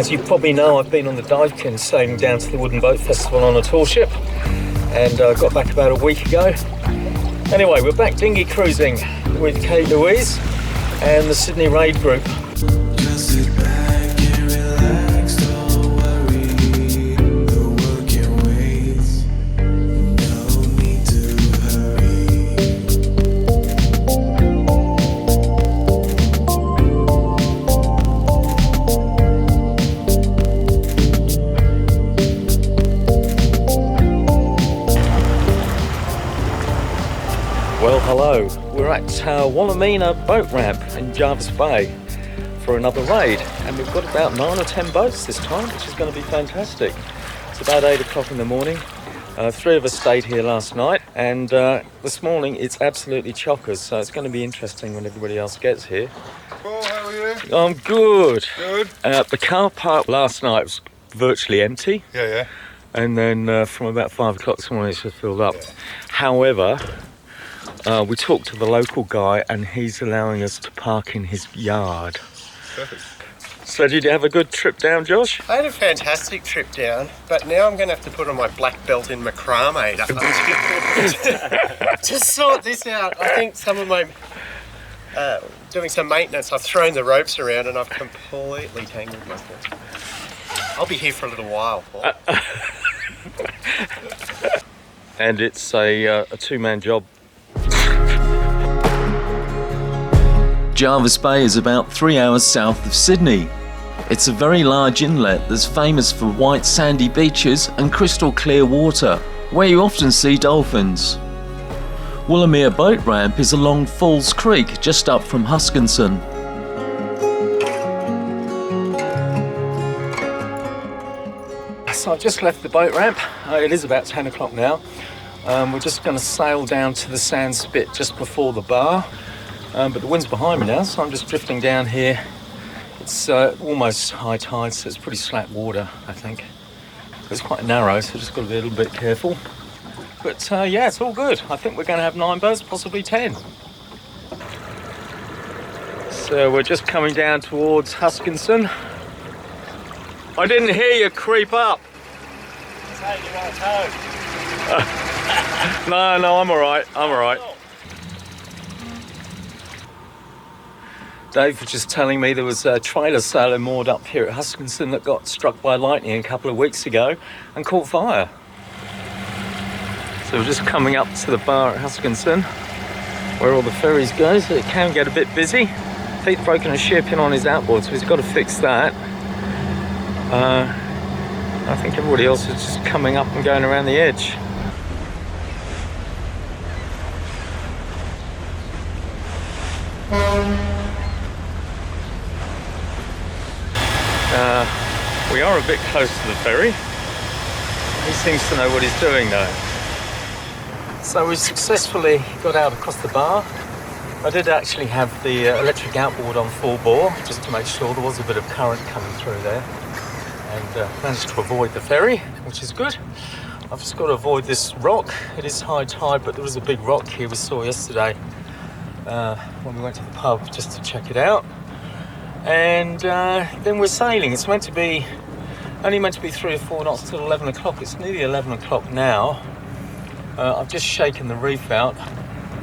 As you probably know, I've been on the Duyfken sailing down to the Wooden Boat Festival on a tour ship, and got back about a week ago. Anyway, we're back dinghy cruising with Kate Louise and the Sydney Raid Group. Well, hello. We're at Lemmino boat ramp in Jervis Bay for another raid, and we've got about 9 or 10 boats this time, which is going to be fantastic. It's about 8 o'clock in the morning. 3 of us stayed here last night, and this morning it's absolutely chockers, so it's going to be interesting when everybody else gets here. Oh, how are you? I'm good. Good. The car park last night was virtually empty. Yeah. And then from about 5 o'clock this morning it's just filled up. Yeah. However, we talked to the local guy and he's allowing us to park in his yard. Perfect. So did you have a good trip down, Josh? I had a fantastic trip down, but now I'm going to have to put on my black belt in macrame to sort this out. I think some of my doing some maintenance, I've thrown the ropes around and I've completely tangled myself. I'll be here for a little while, Paul. And it's a two-man job. Jervis Bay is about 3 hours south of Sydney. It's a very large inlet that's famous for white sandy beaches and crystal clear water, where you often see dolphins. Lemmino boat ramp is along Falls Creek, just up from Huskinson. So I've just left the boat ramp. It is about 10 o'clock now. We're just going to sail down to the sand spit just before the bar. But the wind's behind me now, so I'm just drifting down here. It's almost high tide, so it's pretty slack water, I think. It's quite narrow, so just got to be a little bit careful. But yeah, it's all good. I think we're going to have 9 boats, possibly 10. So we're just coming down towards Huskinson. I didn't hear you creep up. No, I'm all right. Dave was just telling me there was a trailer sailor moored up here at Huskinson that got struck by lightning a couple of weeks ago and caught fire. So we're just coming up to the bar at Huskinson, where all the ferries go, so it can get a bit busy. Pete's broken a ship in on his outboard, so he's got to fix that. I think everybody else is just coming up and going around the edge. We are a bit close to the ferry. He seems to know what he's doing though. So we successfully got out across the bar. I did actually have the electric outboard on full bore, just to make sure there was a bit of current coming through there. And managed to avoid the ferry, which is good. I've just got to avoid this rock. It is high tide, but there was a big rock here we saw yesterday when we went to the pub just to check it out. And then we're sailing. It's only meant to be 3 or 4 knots till 11 o'clock. It's nearly 11 o'clock now. I've just shaken the reef out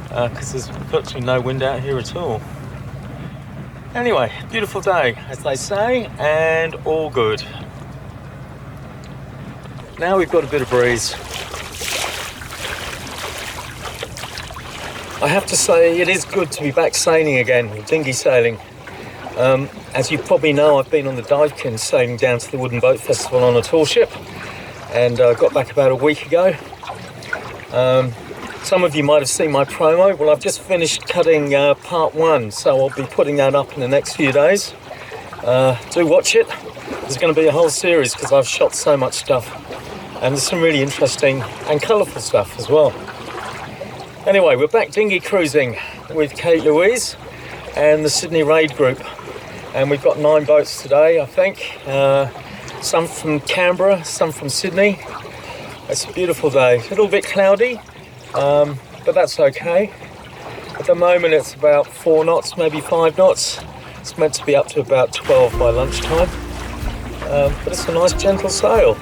because there's virtually no wind out here at all. Anyway, beautiful day, as they say, and all good. Now we've got a bit of breeze. I have to say, it is good to be back sailing again, dinghy sailing. As you probably know, I've been on the Duyfken sailing down to the Wooden Boat Festival on a tour ship, and got back about a week ago. Some of you might have seen my promo. Well, I've just finished cutting part 1, so I'll be putting that up in the next few days. Do watch it. There's going to be a whole series because I've shot so much stuff, and there's some really interesting and colourful stuff as well. Anyway, we're back dinghy cruising with Kate Louise and the Sydney Raid Group, and we've got 9 boats today, I think. Some from Canberra, some from Sydney. It's a beautiful day. A little bit cloudy, but that's okay. At the moment it's about 4 knots, maybe 5 knots. It's meant to be up to about 12 by lunchtime. but it's a nice gentle sail.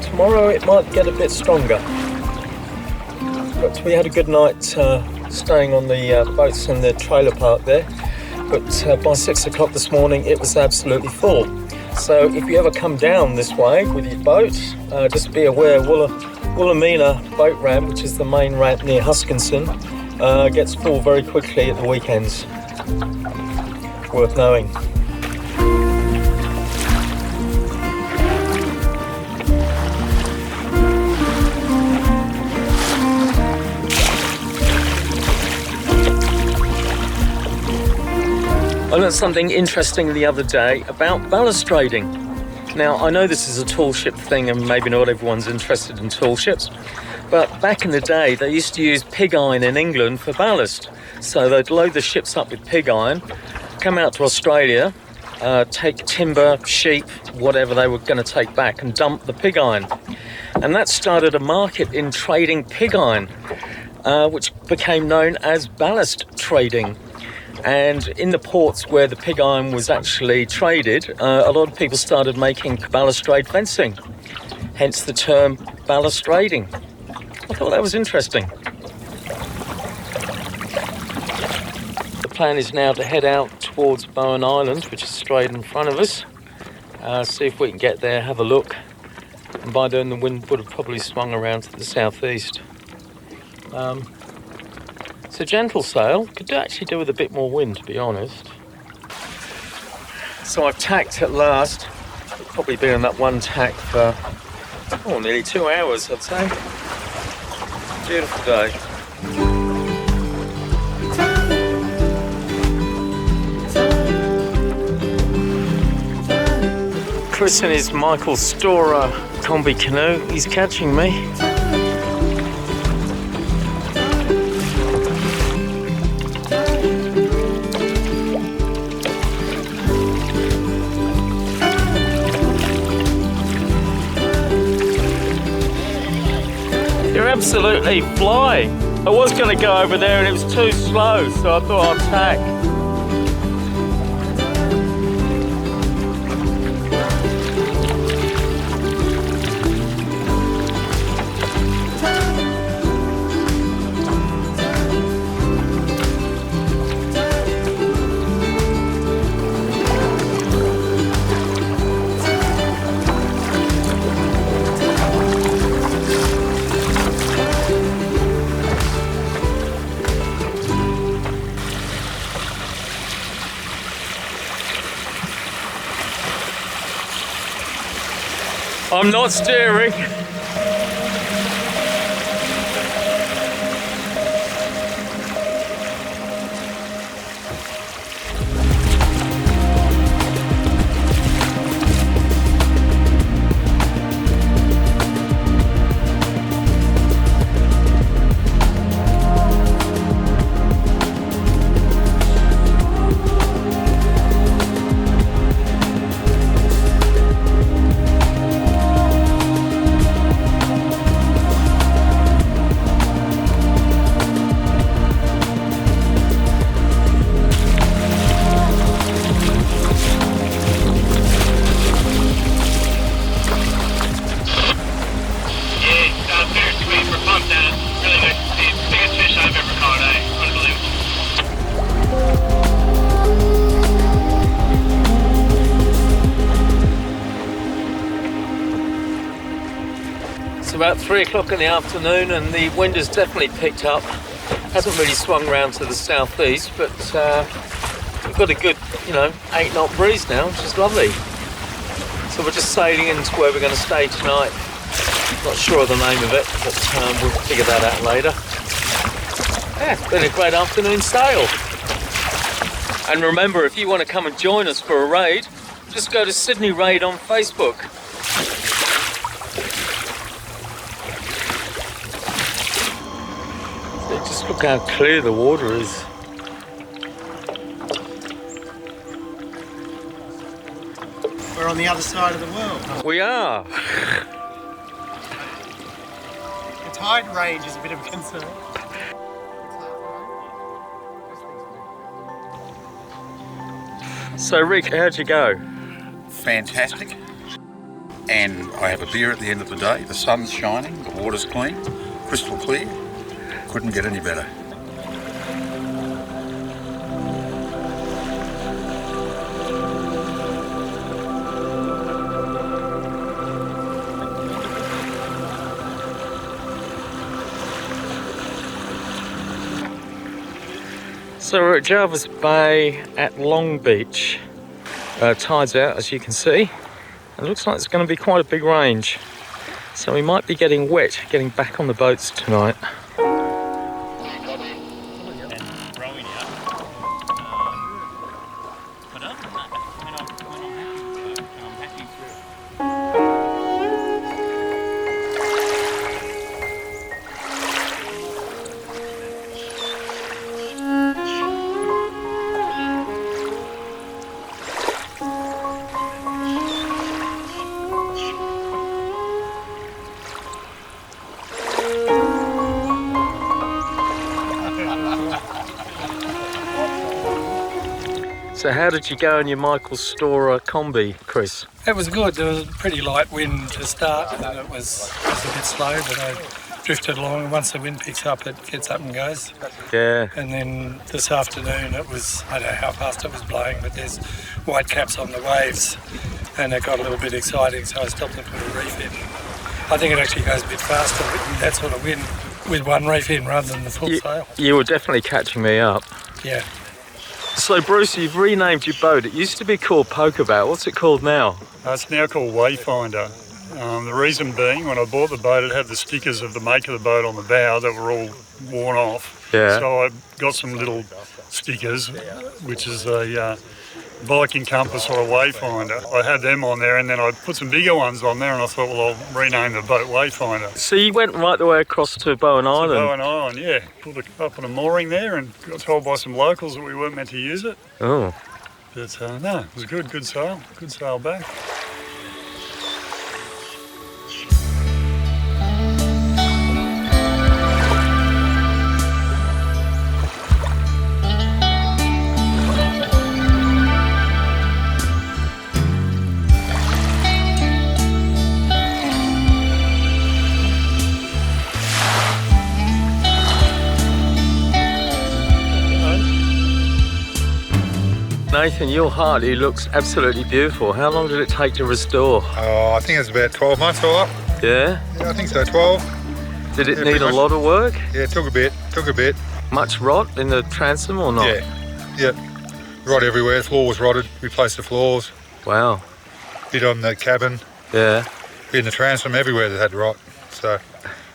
Tomorrow it might get a bit stronger. But we had a good night staying on the boats in the trailer park there. But by 6 o'clock this morning it was absolutely full. So if you ever come down this way with your boat, just be aware Lemmino boat ramp, which is the main ramp near Huskinson, gets full very quickly at the weekends. Worth knowing. I learned something interesting the other day about balustrading. Now, I know this is a tall ship thing and maybe not everyone's interested in tall ships, but back in the day they used to use pig iron in England for ballast. So they'd load the ships up with pig iron, come out to Australia, take timber, sheep, whatever they were going to take back and dump the pig iron. And that started a market in trading pig iron, which became known as ballast trading. And in the ports where the pig iron was actually traded, a lot of people started making balustrade fencing, hence the term balustrading. I thought that was interesting. The plan is now to head out towards Bowen Island, which is straight in front of us. See if we can get there, have a look. And by then the wind would have probably swung around to the southeast. It's a gentle sail, could actually do with a bit more wind, to be honest. So I've tacked at last. I've probably been on that one tack for nearly 2 hours, I'd say. Beautiful day. Chris and his Michael Storer combi canoe, he's catching me. You're absolutely flying. I was going to go over there and it was too slow, so I thought I'd tack. I'm not steering. It's about 3 o'clock in the afternoon and the wind has definitely picked up. Hasn't really swung round to the southeast, but we've got a good, 8-knot breeze now, which is lovely. So we're just sailing into where we're going to stay tonight. Not sure of the name of it, but we'll figure that out later. Yeah, it's been a great afternoon sail. And remember, if you want to come and join us for a raid, just go to Sydney Raid on Facebook. Just look how clear the water is. We're on the other side of the world. We are. The tide range is a bit of a concern. So Rick, how'd you go? Fantastic. and I have a beer at the end of the day. The sun's shining, the water's clean, crystal clear. Couldn't get any better. So we're at Jervis Bay at Long Beach. Tide's out, as you can see. It looks like it's going to be quite a big range. So we might be getting wet getting back on the boats tonight. So how did you go in your Michael Storer combi, Chris? It was good. There was a pretty light wind to start, and it was a bit slow, but I drifted along. Once the wind picks up, it gets up and goes. Yeah. And then this afternoon, it was, I don't know how fast it was blowing, but there's white caps on the waves, and it got a little bit exciting, so I stopped and put a reef in. I think it actually goes a bit faster with that sort of wind with one reef in rather than the full sail. You were definitely catching me up. Yeah. So Bruce, you've renamed your boat. It used to be called Pokerboat. What's it called now? It's now called Wayfinder. The reason being, when I bought the boat, it had the stickers of the make of the boat on the bow that were all worn off. Yeah. So I got some little stickers, which is a Viking compass or a Wayfinder. I had them on there, and then I put some bigger ones on there, and I thought, well, I'll rename the boat Wayfinder. So you went right the way across to Bowen Island? Bowen Island, yeah. Pulled it up on a mooring there and got told by some locals that we weren't meant to use it. Oh. But no, it was good sail. Good sail back. Nathan, your Harley looks absolutely beautiful. How long did it take to restore? I think it's about 12 months all up. Yeah? Yeah, I think so, 12. Did it Yeah, need pretty a much. lot of work? Yeah, it took a bit. Much rot in the transom or not? Yeah. Rot everywhere, the floor was rotted, replaced the floors, Wow. bit on the cabin, Yeah. in the transom, everywhere that had rot. So,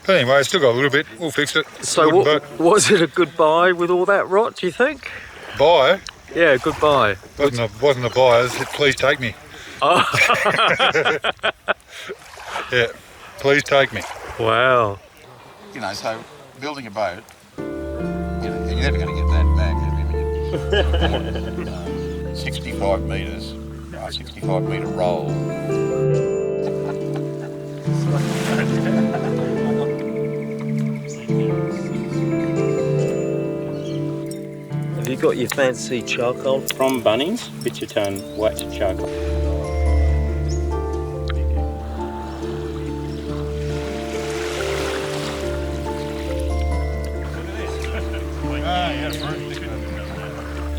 but anyway, it's still got a little bit, we'll fix it. So Wooden boat. was it a goodbye with all that rot, do you think? Buy, Yeah, goodbye. wasn't a buyer's, please take me. Oh. Yeah, please take me. Wow. You know, so building a boat, you're never going to get that back. I mean, 65 metres, 65 metre roll. Have you got your fancy charcoal? From Bunnings, Bitcherton white charcoal.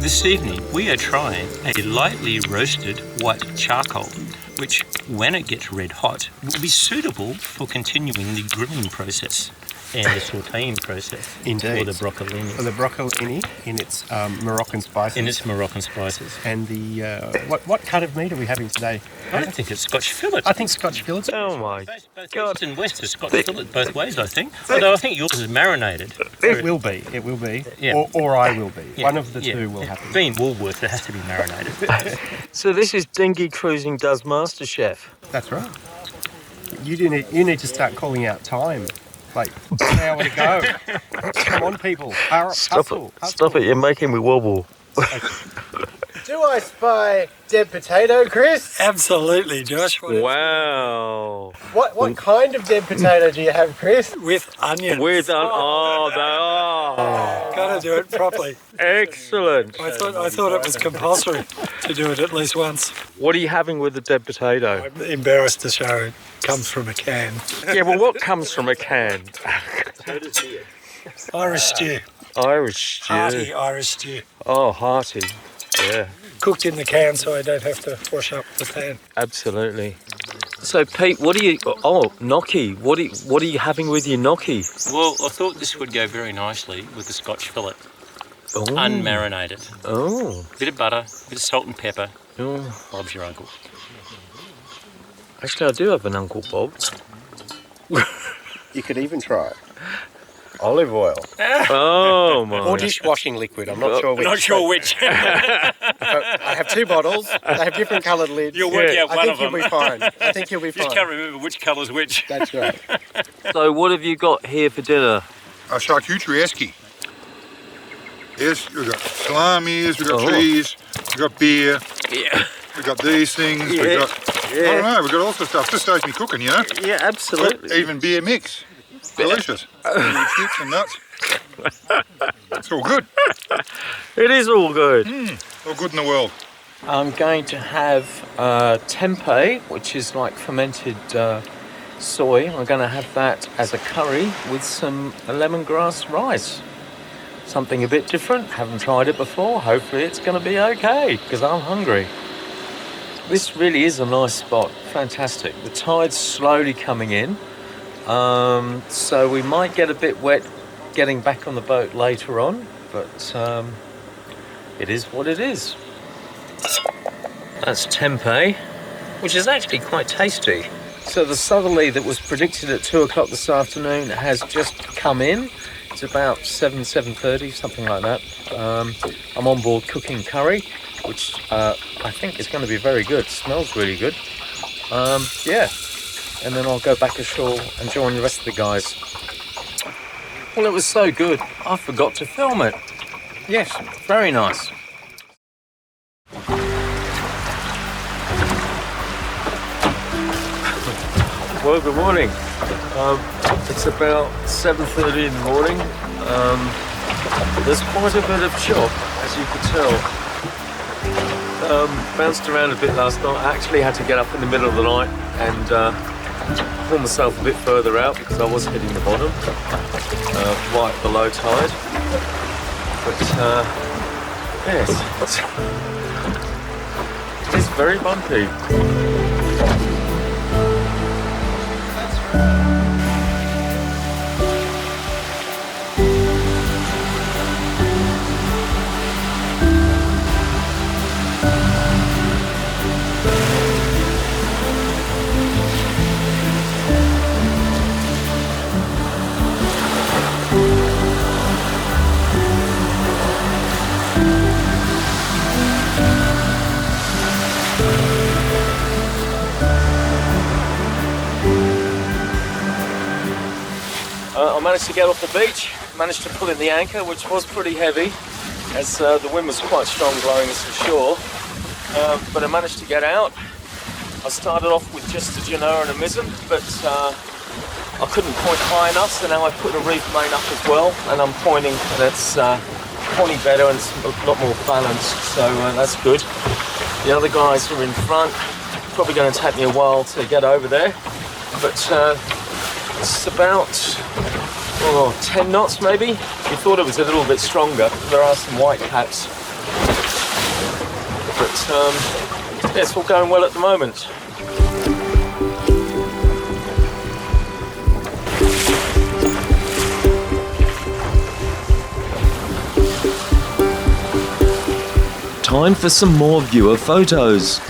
This evening we are trying a lightly roasted white charcoal, which when it gets red hot will be suitable for continuing the grilling process and the sautéing process. Indeed. For the broccolini. For the broccolini in its Moroccan spices. In its Moroccan spices. And the what cut of meat are we having today? I don't think it's Scotch fillet. I think Scotch fillet. Oh my Both God. East and West are Scotch fillet both ways, I think. Although I think yours is marinated. It will be. It will be. Yeah. Or I will be. Yeah, One of the yeah. two will happen. Being Woolworth, it has to be marinated. So this is Dinghy Cruising Does MasterChef. That's right. You need to start calling out time. Like, an hour to go. Come on, people. Hustle. Stop it, you're making me wobble. Do I spy dead potato, Chris? Absolutely, Josh. Wow. What kind of dead potato do you have, Chris? With onions. We're done. Oh, they are. Gotta to do it properly. Excellent. I thought it was compulsory to do it at least once. What are you having with the dead potato? I'm embarrassed to show it comes from a can. Yeah, well, what comes from a can? Irish stew. Irish stew. Hearty Irish stew. Oh, hearty. Yeah, Cooked in the can so I don't have to wash up the pan. absolutely. So, Pete, what are you... Oh, gnocchi. What are you having with your gnocchi? Well, I thought this would go very nicely with the Scotch fillet, Oh. unmarinated. Oh. Bit of butter, bit of salt and pepper. Oh. Bob's your uncle. Actually, I do have an Uncle Bob. You could even try olive oil Oh, my. or dishwashing liquid. I'm not sure which. Not sure which. I have two bottles. They have different coloured lids. You'll work out I one think of them. you'll be fine. I think you'll be Just fine. can't remember which colour's which. That's right. So, what have you got here for dinner? A charcuterie esky. Yes, we've got salamis, we've got Oh. cheese, we've got beer, Yeah. we've got these things, Yeah. we've got... I don't know, we've got all sorts of stuff. Just saves me cooking, you know? Yeah, absolutely. Even beer mix. Delicious. Chips and nuts. It's all good. It is all good. All good in the world. I'm going to have tempeh, which is like fermented soy. I'm going to have that as a curry with some lemongrass rice. Something a bit different. Haven't tried it before. Hopefully it's going to be okay because I'm hungry. This really is a nice spot. Fantastic. The tide's slowly coming in. So we might get a bit wet getting back on the boat later on, but it is what it is. That's tempeh, which is actually quite tasty. So the southerly that was predicted at 2 o'clock this afternoon has just come in. It's about 7:30, something like that. I'm on board cooking curry, which I think is going to be very good. Smells really good. Yeah. And then I'll go back ashore and join the rest of the guys. Well, it was so good, I forgot to film it. Yes, very nice. Well, good morning. It's about 7:30 in the morning. There's quite a bit of chop, as you could tell. Bounced around a bit last night. I actually had to get up in the middle of the night and pull myself a bit further out because I was hitting the bottom, right below tide. But yes, it's very bumpy. I managed to get off the beach, managed to pull in the anchor, which was pretty heavy, as the wind was quite strong blowing us ashore. But I managed to get out. I started off with just a genoa and a mizzen, but I couldn't point high enough, so now I've put a reef main up as well, and I'm pointing, and it's pointing better and it's a lot more balanced, so that's good. The other guys are in front. Probably going to take me a while to get over there, but it's about 10 knots maybe. We thought it was a little bit stronger. There are some white caps, but yeah, it's all going well at the moment. Time for some more viewer photos.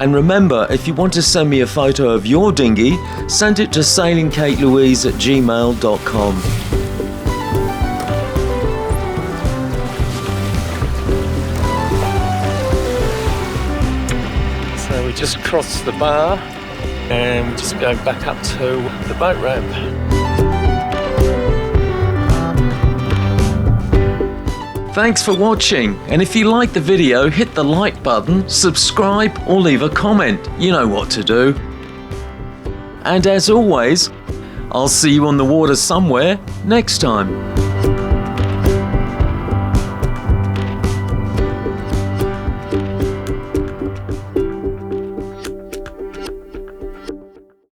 And remember, if you want to send me a photo of your dinghy, send it to sailingkatelouise@gmail.com. So we just crossed the bar and we're just going back up to the boat ramp. Thanks for watching, and if you like the video, hit the like button, subscribe or leave a comment. You know what to do. And as always, I'll see you on the water somewhere next time.